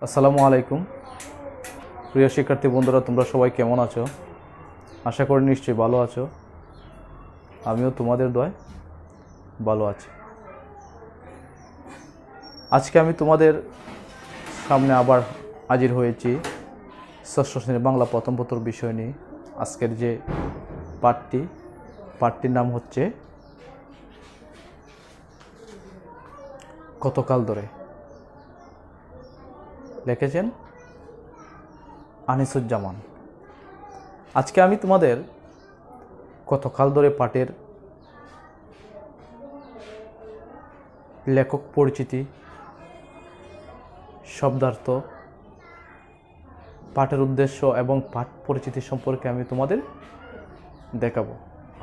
আসসালামু আলাইকুম প্রিয় শিক্ষার্থী বন্ধুরা, তোমরা সবাই কেমন আছো? আশা করি নিশ্চয়ই ভালো আছো। আমিও তোমাদের দয়ায় ভালো আছি। আজকে আমি তোমাদের সামনে আবার হাজির হয়েছি ষষ্ঠ শ্রেণীর বাংলা প্রথম পত্র বিষয় নিয়ে। আজকের যে পাঠটির নাম হচ্ছে কতকাল ধরে। লিখেছেন আনিসুজ্জামান। আজকে আমি তোমাদের কতকাল ধরে পাঠের লেখক পরিচিতি, শব্দার্থ, পাঠের উদ্দেশ্য এবং পাঠ পরিচিতি সম্পর্কে আমি তোমাদের দেখাবো।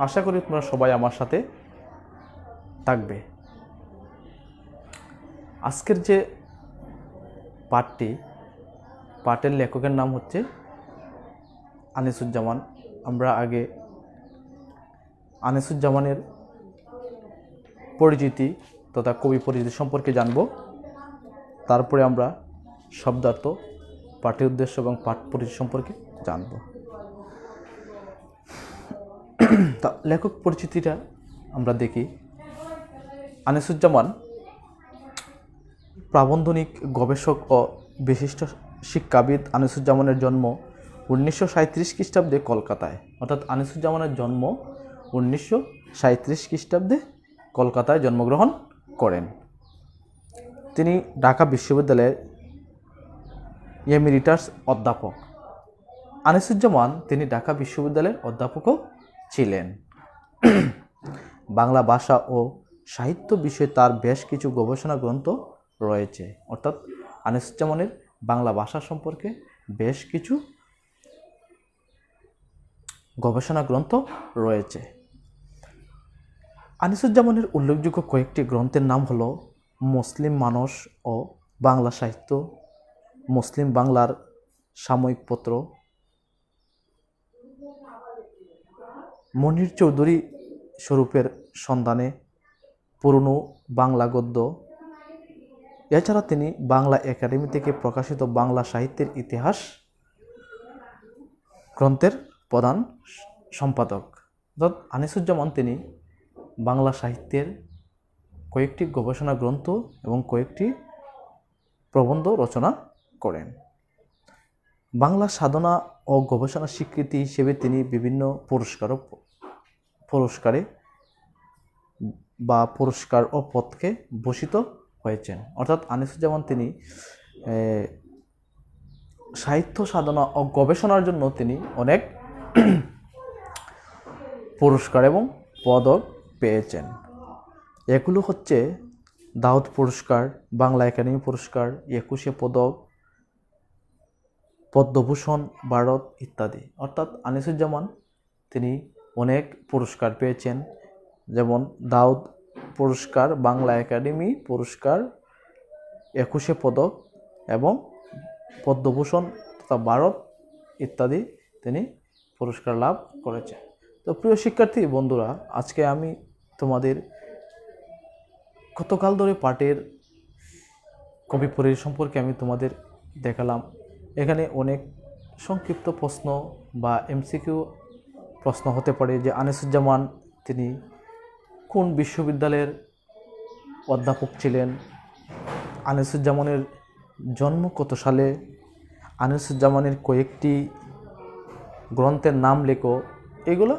আশা করি তোমরা সবাই আমার সাথে থাকবে। আজকের যে পাঠের লেখকের নাম হচ্ছে আনিসুজ্জামান। আমরা আগে আনিসুজ্জামানের পরিচিতি তথা কবি পরিচিতি সম্পর্কে জানব, তারপরে আমরা শব্দার্থ, পাঠের উদ্দেশ্য এবং পাঠ পরিচিতি সম্পর্কে জানব। তা লেখক পরিচিতিটা আমরা দেখি। আনিসুজ্জামান প্রাবন্ধিক গবেষক ও বিশিষ্ট শিক্ষাবিদ। আনিসুজ্জামানের জন্ম 1937 খ্রিস্টাব্দে কলকাতায়, অর্থাৎ আনিসুজ্জামানের জন্ম 1937 খ্রিস্টাব্দে কলকাতায় জন্মগ্রহণ করেন। তিনি ঢাকা বিশ্ববিদ্যালয়ের এমিরিটাস অধ্যাপক। আনিসুজ্জামান তিনি ঢাকা বিশ্ববিদ্যালয়ের অধ্যাপকও ছিলেন। বাংলা ভাষা ও সাহিত্য বিষয়ে তার বেশ কিছু গবেষণা গ্রন্থ রয়েছে, অর্থাৎ আনিসুজ্জামানের বাংলা ভাষা সম্পর্কে বেশ কিছু গবেষণা গ্রন্থ রয়েছে। আনিসুজ্জামানের উল্লেখযোগ্য কয়েকটি গ্রন্থের নাম হলো মুসলিম মানস ও বাংলা সাহিত্য, মুসলিম বাংলার সাময়িক পত্র, মনির চৌধুরী স্বরূপের সন্ধানে, পুরনো বাংলা গদ্য। এছাড়া তিনি বাংলা একাডেমি থেকে প্রকাশিত বাংলা সাহিত্যের ইতিহাস গ্রন্থের প্রধান সম্পাদক। অর্থাৎ আনিসুজ্জামান তিনি বাংলা সাহিত্যের কয়েকটি গবেষণা গ্রন্থ এবং কয়েকটি প্রবন্ধ রচনা করেন। বাংলা সাধনা ও গবেষণা স্বীকৃতি হিসেবে তিনি বিভিন্ন পুরস্কার ও পদকে ভূষিত হয়েছেন। অর্থাৎ আনিসুজ্জামান তিনি সাহিত্য সাধনা ও গবেষণার জন্য তিনি অনেক পুরস্কার এবং পদক পেয়েছেন। এগুলো হচ্ছে দাউদ পুরস্কার, বাংলা একাডেমি পুরস্কার, 21শে পদক, পদ্মভূষণ ভারত ইত্যাদি। অর্থাৎ আনিসুজ্জামান তিনি অনেক পুরস্কার পেয়েছেন, যেমন দাউদ পুরস্কার, বাংলা একাডেমি পুরস্কার, 21শে পদক এবং পদ্মভূষণ তথা ভারত ইত্যাদি তিনি পুরস্কার লাভ করেছেন। তো প্রিয় শিক্ষার্থী বন্ধুরা, আজকে আমি তোমাদের কতকাল ধরে পাঠের কবি পরিচিতি সম্পর্কে আমি তোমাদের দেখালাম। এখানে অনেক সংক্ষিপ্ত প্রশ্ন বা এমসিকিউ প্রশ্ন হতে পারে যে আনিসুজ্জামান তিনি কোন বিশ্ববিদ্যালয়ের অধ্যাপক ছিলেন, আনিসুজ্জামানের জন্ম কত সালে, আনিসুজ্জামানের কয়েকটি গ্রন্থের নাম লেখো। এগুলো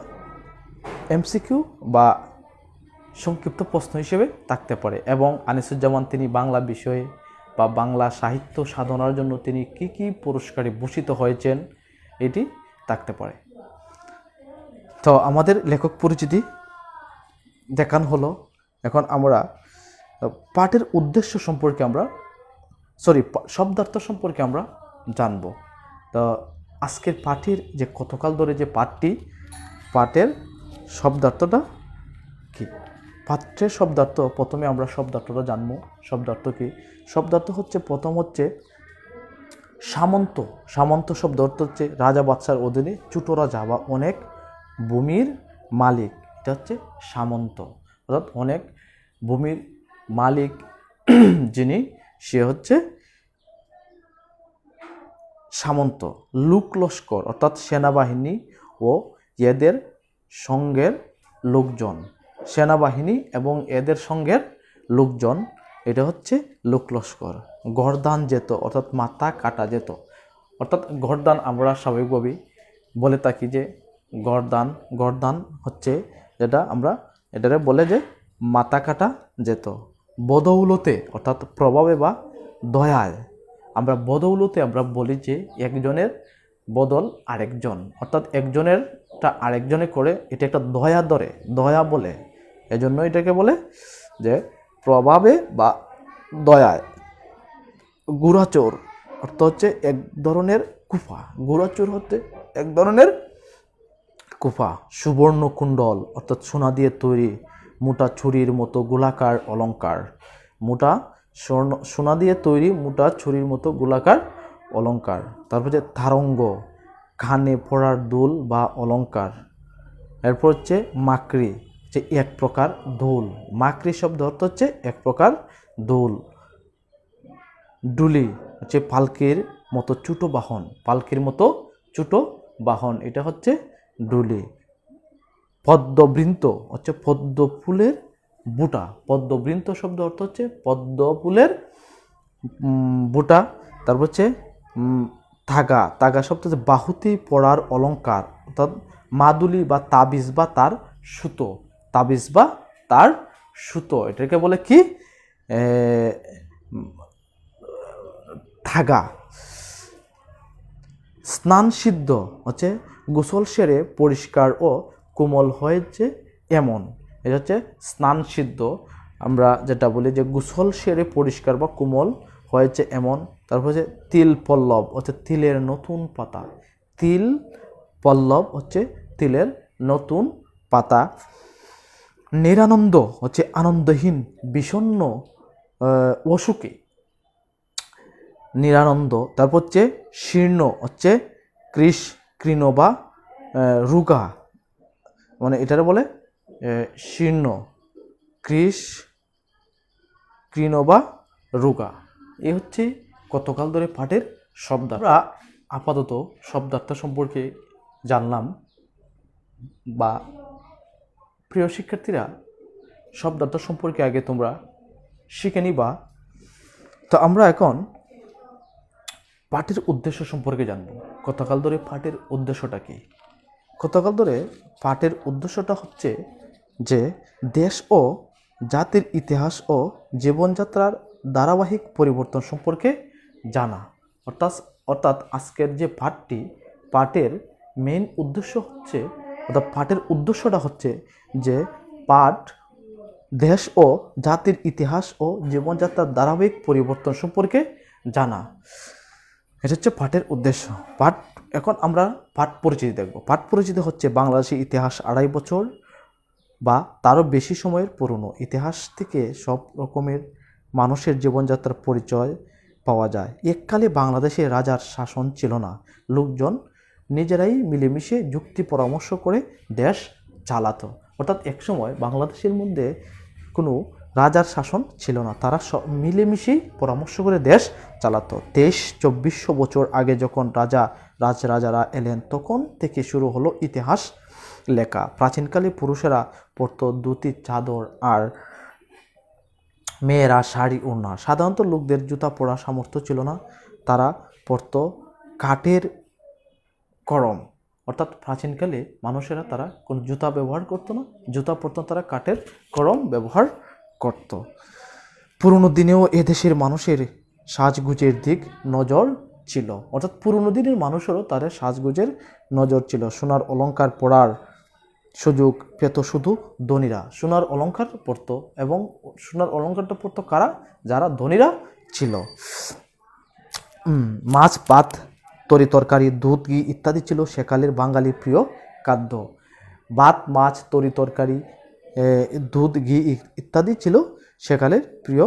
এমসিকিউ বা সংক্ষিপ্ত প্রশ্ন হিসেবে থাকতে পারে। এবং আনিসুজ্জামান তিনি বাংলা বিষয়ে বা বাংলা সাহিত্য সাধনার জন্য তিনি কি কি পুরস্কারে ভূষিত হয়েছেন এটি থাকতে পারে। তো আমাদের লেখক পরিচিতি দেখানো হলো। এখন আমরা পাঠের উদ্দেশ্য সম্পর্কে শব্দার্থ সম্পর্কে আমরা জানব। তো আজকের পাঠের যে কতকাল ধরে যে পাঠের শব্দার্থটা কি? পাঠের শব্দার্থ, প্রথমে আমরা শব্দার্থটা জানব। শব্দার্থ কি? শব্দার্থ হচ্ছে প্রথম হচ্ছে সামন্ত শব্দ অর্থ হচ্ছে রাজা বাদশার অধীনে ছোট রাজা বা অনেক ভূমির মালিক, এটা হচ্ছে সামন্ত। অর্থাৎ অনেক ভূমির মালিক যিনি, সে হচ্ছে সামন্ত, লোক লস্কর অর্থাৎ সেনাবাহিনী ও এদের সঙ্গের লোকজন, সেনাবাহিনী এবং এদের সঙ্গের লোকজন, এটা হচ্ছে লোক লস্কর। গরদান যেত অর্থাৎ মাথা কাটা যেত, অর্থাৎ গরদান আমরা স্বাভাবিকভাবেই বলে থাকি যে গরদান হচ্ছে যেটা আমরা এটারে বলে যে মাথা কাটা যেত। বদৌলতে অর্থাৎ প্রভাবে বা দয়ায়, আমরা বদৌলতে আমরা বলি যে একজনের বদল আরেকজন, অর্থাৎ একজনেরটা আরেকজনে করে এটা একটা দয়া ধরে, দয়া বলে, এজন্য এটাকে বলে যে প্রভাবে বা দয়ায়। গুড়াচোর অর্থ হচ্ছে এক ধরনের কুফা, গুড়াচোর হচ্ছে এক ধরনের কুফা। সুবর্ণ কুণ্ডল অর্থাৎ সোনা দিয়ে তৈরি মোটা ছুরির মতো গোলাকার অলঙ্কার, মোটা সোনা দিয়ে তৈরি মোটা ছুরির মতো গোলাকার অলঙ্কার। তারপর হচ্ছে তারঙ্গ, কানে পড়ার দুল বা অলঙ্কার। এরপর হচ্ছে মাকড়ি, যে এক প্রকার দুল, মাকড়ি শব্দ অর্থ হচ্ছে এক প্রকার দুল। ডুলি হচ্ছে পালকির মতো ছোটো বাহন, পালকির মতো ছোটো বাহন, এটা হচ্ছে ডুলি। পদ্মবৃন্ত হচ্ছে পদ্ম ফুলের বুটা, পদ্মবৃন্ত শব্দ অর্থ হচ্ছে পদ্ম ফুলের বুটা। তারপর হচ্ছে তাগা, তাগা শব্দ হচ্ছে বাহুতি পড়ার অলঙ্কার, অর্থাৎ মাদুলি বা তাবিজ বা তার সুতো, তাবিজ বা তার সুতো, এটাকে বলে কি থাগা। স্নান সিদ্ধ হচ্ছে গোসল সেরে পরিষ্কার ও কোমল হয়েছে এমন, এটা হচ্ছে স্নান সিদ্ধ, আমরা যেটা বলি যে গোসল সেরে পরিষ্কার বা কোমল হয়েছে এমন। তারপর হচ্ছে তিল পল্লব হচ্ছে তিলের নতুন পাতা, তিল পল্লব হচ্ছে তিলের নতুন পাতা। নিরানন্দ হচ্ছে আনন্দহীন বিষণ্ণ অসুখী, নিরানন্দ। তারপর হচ্ছে শীর্ণ হচ্ছে কৃণ বা রুগা, মানে এটারে বলে শীর্ণ, কৃণ বা রুগা। এ হচ্ছে কতকাল ধরে পাঠের শব্দ। আমরা আপাতত শব্দার্থ সম্পর্কে জানলাম, বা প্রিয় শিক্ষার্থীরা শব্দার্থ সম্পর্কে আগে তোমরা শিখে নিবা। তো আমরা এখন পাঠের উদ্দেশ্য সম্পর্কে জানব। কতকাল ধরে পাঠের উদ্দেশ্যটা কি? কতকাল ধরে পাঠের উদ্দেশ্যটা হচ্ছে যে দেশ ও জাতির ইতিহাস ও জীবনযাত্রার ধারাবাহিক পরিবর্তন সম্পর্কে জানা। অর্থাৎ আজকের যে পাঠের মেইন উদ্দেশ্য হচ্ছে, অর্থাৎ পাঠের উদ্দেশ্যটা হচ্ছে যে পাঠ দেশ ও জাতির ইতিহাস ও জীবনযাত্রার ধারাবাহিক পরিবর্তন সম্পর্কে জানা, এটা হচ্ছে পাঠের উদ্দেশ্য। এখন আমরা পাঠ পরিচিতি দেখব। পাঠ পরিচিতি হচ্ছে বাংলাদেশের ইতিহাস 250 বছর বা তারও বেশি সময়ের পুরনো। ইতিহাস থেকে সব রকমের মানুষের জীবনযাত্রার পরিচয় পাওয়া যায়। এককালে বাংলাদেশে রাজার শাসন ছিল না, লোকজন নিজেরাই মিলেমিশে যুক্তি পরামর্শ করে দেশ চালাতো। অর্থাৎ একসময় বাংলাদেশের মধ্যে কোনো রাজার শাসন ছিল না, তারা মিলেমিশেই পরামর্শ করে দেশ চালাতো। 2300-2400 বছর আগে যখন রাজারা এলেন, তখন থেকে শুরু হলো ইতিহাস লেখা। প্রাচীনকালে পুরুষেরা পরতো ধুতি চাদর আর মেয়েরা শাড়ি ওড়না। সাধারণত লোকদের জুতা পরার সামর্থ্য ছিল না, তারা পরতো কাঠের করম। অর্থাৎ প্রাচীনকালে মানুষেরা তারা কোনো জুতা ব্যবহার করতো না, জুতা পরতো তারা কাঠের করম ব্যবহার করত। পুরনো দিনেও এদেশের মানুষের সাজগুজের দিক নজর ছিল, অর্থাৎ পুরনো দিনের মানুষেরও তাদের সাজগুজের নজর ছিল। সোনার অলঙ্কার পরার সুযোগ পেত শুধু ধনীরা, সোনার অলঙ্কার পরত, এবং সোনার অলঙ্কারটা পরত কারা? যারা ধনীরা ছিল। মাছ ভাত তরি তরকারি দুধ ঘি ইত্যাদি ছিল সেকালের বাঙালির প্রিয় খাদ্য। ভাত মাছ তরি তরকারি দুধ ঘি ইত্যাদি ছিল সেকালের প্রিয়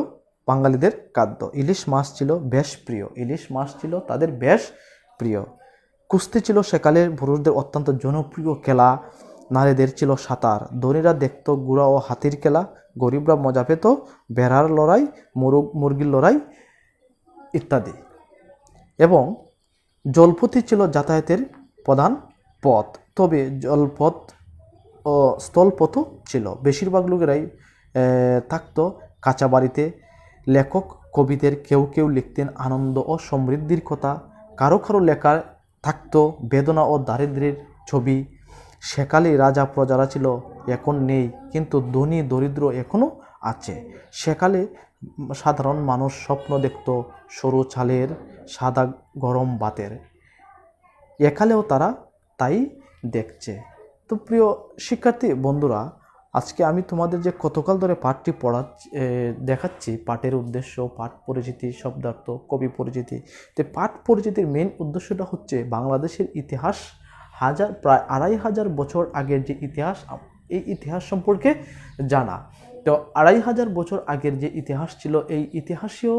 বাঙালিদের খাদ্য। ইলিশ মাছ ছিল বেশ প্রিয়, ইলিশ মাছ ছিল তাদের বেশ প্রিয়। কুস্তি ছিল সেকালের পুরুষদের অত্যন্ত জনপ্রিয় খেলা, নারীদের ছিল সাঁতার। ধনীরা দেখত ঘোড়া ও হাতির খেলা, গরিবরা মজা পেত ভেড়ার লড়াই, মুরগির লড়াই ইত্যাদি। এবং জলপথই ছিল যাতায়াতের প্রধান পথ, তবে জলপথ ও স্থলপথও ছিল। বেশিরভাগ লোকেরাই থাকতো কাঁচা বাড়িতে। লেখক কবিদের কেউ কেউ লিখতেন আনন্দ ও সমৃদ্ধির কথা, কারো কারো লেখায় থাকতো বেদনা ও দারিদ্র্যের ছবি। সেকালে রাজা প্রজারা ছিল, এখন নেই, কিন্তু ধনী দরিদ্র এখনও আছে। সেকালে সাধারণ মানুষ স্বপ্ন দেখত সরু চালের, সাদা গরম ভাতের। একালেও তারা তাই দেখছে। তো প্রিয় শিক্ষার্থী বন্ধুরা, আজকে আমি তোমাদের যে কতকাল ধরে পাঠটি দেখাচ্ছি, পাঠের উদ্দেশ্য, পাঠ পরিচিতি, শব্দার্থ, কবি পরিচিতি। তো পাঠ পরিচিতির মেন উদ্দেশ্যটা হচ্ছে বাংলাদেশের ইতিহাস, প্রায় 2500 বছর আগের যে ইতিহাস, এই ইতিহাস সম্পর্কে জানা। তো 2500 বছর আগের যে ইতিহাস ছিল, এই ইতিহাসেও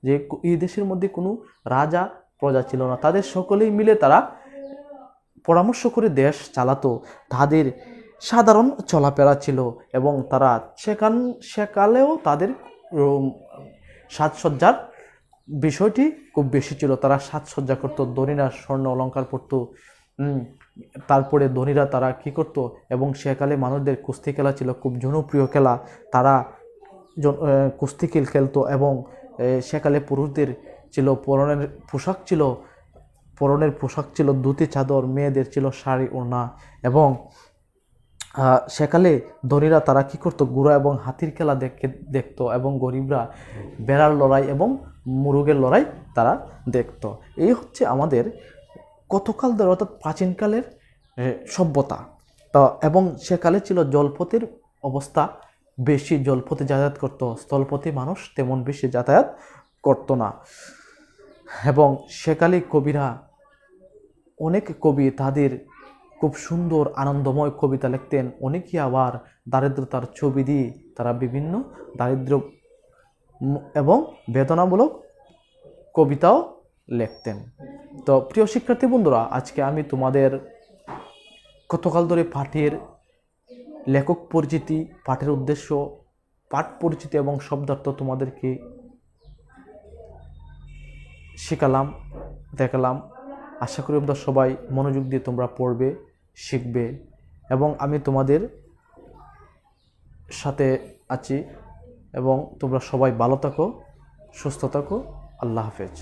যে এই দেশের মধ্যে কোনো রাজা প্রজা ছিল না, তাদের সকলেই মিলে তারা পরামর্শ করে দেশ চালাতো। তাদের সাধারণ চলাফেরা ছিল এবং তারা সেকালেও তাদের সাজসজ্জার বিষয়টি খুব বেশি ছিল। তারা সাজসজ্জা করতো, ধনীরা স্বর্ণ অলঙ্কার পরতো, তারপরে ধনীরা তারা কি করত, এবং সেকালে মানুষদের কুস্তি খেলা ছিল খুব জনপ্রিয় খেলা। তারা কুস্তি খেলতো এবং সেকালে পুরুষদের ছিল পরনের পোশাক ছিল ধুতি চাদর, মেয়েদের ছিল শাড়ি ওড়না। এবং সেকালে ধনীরা তারা কি করতো, ঘোড়া এবং হাতির খেলা দেখতো, এবং গরিবরা বেড়ার লড়াই এবং মুরগের লড়াই তারা দেখতো। এই হচ্ছে আমাদের কতকাল ধরে, অর্থাৎ প্রাচীনকালের সভ্যতা। তো এবং সেকালে ছিল জলপথের অবস্থা বেশি, জলপথে যাতায়াত করতো, স্থলপথে মানুষ তেমন বেশি যাতায়াত করতো না। এবং সেকালে কবিরা, অনেক কবি তাদের খুব সুন্দর আনন্দময় কবিতা লিখতেন। অনেকেই আবার দারিদ্রতার ছবি দিয়ে তারা বিভিন্ন দারিদ্র এবং বেদনামূলক কবিতাও লিখতেন। তো প্রিয় শিক্ষার্থী বন্ধুরা, আজকে আমি তোমাদের কতকাল ধরে পাঠের লেখক পরিচিতি, পাঠের উদ্দেশ্য, পাঠ পরিচিতি এবং শব্দার্থ তোমাদেরকে শেখালাম, দেখালাম। আশা করি তোমরা সবাই মনোযোগ দিয়ে তোমরা পড়বে, শিখবে, এবং আমি তোমাদের সাথে আছি। এবং তোমরা সবাই ভালো থাকো, সুস্থ থাকো। আল্লাহ হাফেজ।